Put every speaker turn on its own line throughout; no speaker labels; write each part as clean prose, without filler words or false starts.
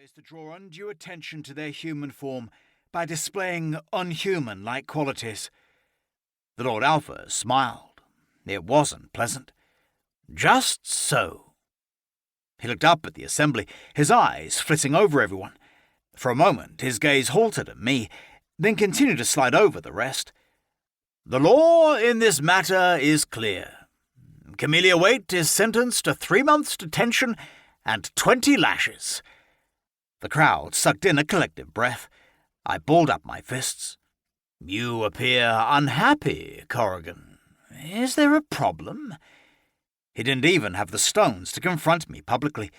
is to draw undue attention to their human form by displaying unhuman-like qualities. The Lord Alpha smiled. It wasn't pleasant. Just so. He looked up at the assembly, his eyes flitting over everyone. For a moment, his gaze halted at me, then continued to slide over the rest. The law in this matter is clear. Camellia Waite is sentenced to 3 months' detention and 20 lashes. The crowd sucked in a collective breath. I balled up my fists. You appear unhappy, Corrigan. Is there a problem? He didn't even have the stones to confront me publicly.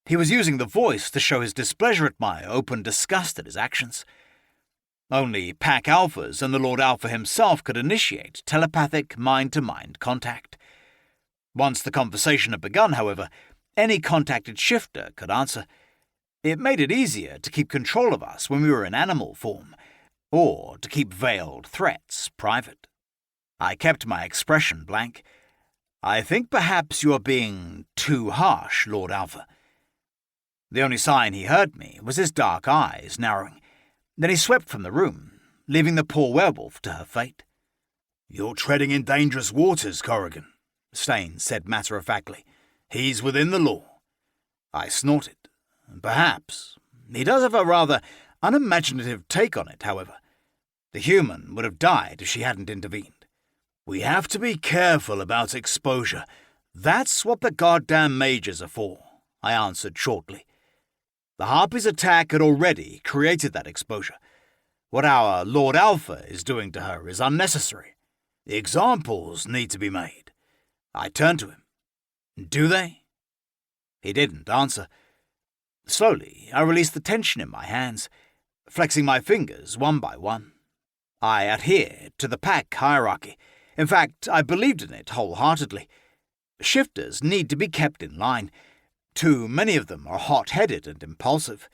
He was using the voice to show his displeasure at my open disgust at his actions. Only Pack Alphas and the Lord Alpha himself could initiate telepathic mind-to-mind contact. Once the conversation had begun, however, any contacted shifter could answer. It made it easier to keep control of us when we were in animal form, or to keep veiled threats private. I kept my expression blank. I think perhaps you are being too harsh, Lord Alpha. The only sign he heard me was his dark eyes narrowing. Then he swept from the room, leaving the poor werewolf to her fate. You're treading in dangerous waters, Corrigan, Stain said matter-of-factly. He's within the law. I snorted. Perhaps. He does have a rather unimaginative take on it, however. The human would have died if she hadn't intervened. We have to be careful about exposure. That's what the goddamn mages are for, I answered shortly. The Harpy's attack had already created that exposure. What our Lord Alpha is doing to her is unnecessary. The examples need to be made. I turned to him. Do they? He didn't answer. Slowly, I released the tension in my hands, flexing my fingers one by one. I adhered to the pack hierarchy. In fact, I believed in it wholeheartedly. Shifters need to be kept in line. Too many of them are hot-headed and impulsive.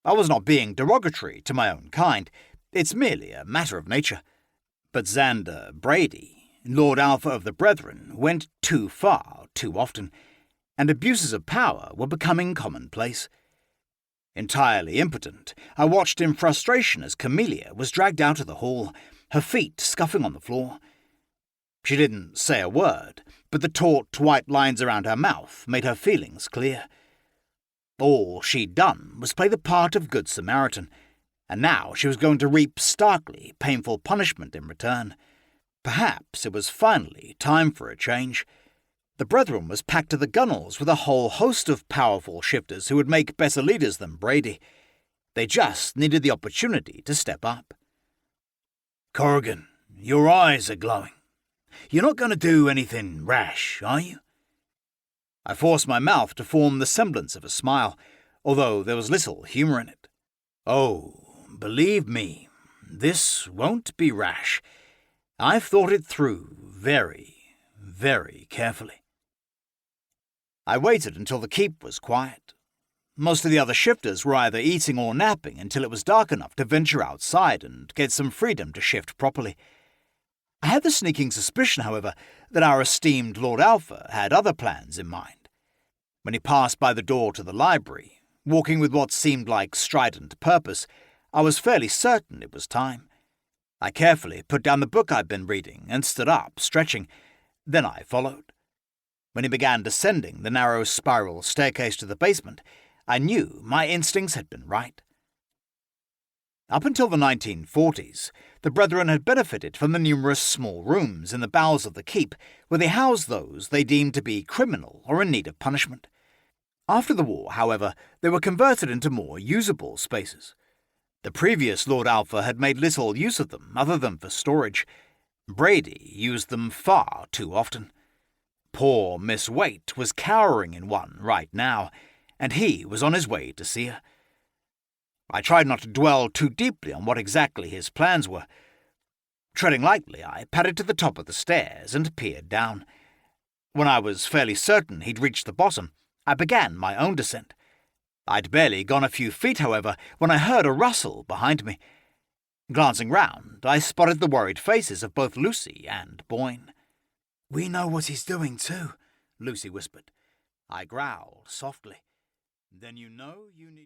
I was not being derogatory to my own kind. It's merely a matter of nature. But Xander Brady, Lord Alpha of the Brethren, went too far too often, and abuses of power were becoming commonplace. Entirely impotent, I watched in frustration as Camellia was dragged out of the hall, her feet scuffing on the floor. She didn't say a word, but the taut white lines around her mouth made her feelings clear. All she'd done was play the part of Good Samaritan, and now she was going to reap starkly painful punishment in return. Perhaps it was finally time for a change. The Brethren was packed to the gunnels with a whole host of powerful shifters who would make better leaders than Brady. They just needed the opportunity to step up. Corrigan, your eyes are glowing. You're not going to do anything rash, are you? I forced my mouth to form the semblance of a smile, although there was little humour in it. Oh, believe me, this won't be rash. I've thought it through very, very carefully. I waited until the keep was quiet. Most of the other shifters were either eating or napping until it was dark enough to venture outside and get some freedom to shift properly. I had the sneaking suspicion, however, that our esteemed Lord Alpha had other plans in mind. When he passed by the door to the library, walking with what seemed like strident purpose, I was fairly certain it was time. I carefully put down the book I'd been reading and stood up, stretching. Then I followed. When he began descending the narrow spiral staircase to the basement, I knew my instincts had been right. Up until the 1940s, the Brethren had benefited from the numerous small rooms in the bowels of the keep where they housed those they deemed to be criminal or in need of punishment. After the war, however, they were converted into more usable spaces. The previous Lord Alpha had made little use of them other than for storage. Brady used them far too often. Poor Miss Waite was cowering in one right now, and he was on his way to see her. I tried not to dwell too deeply on what exactly his plans were. Treading lightly, I padded to the top of the stairs and peered down. When I was fairly certain he'd reached the bottom, I began my own descent. I'd barely gone a few feet, however, when I heard a rustle behind me. Glancing round, I spotted the worried faces of both Lucy and Boyne. "We know what he's doing, too," Lucy whispered. I growled softly. "Then you know you need..."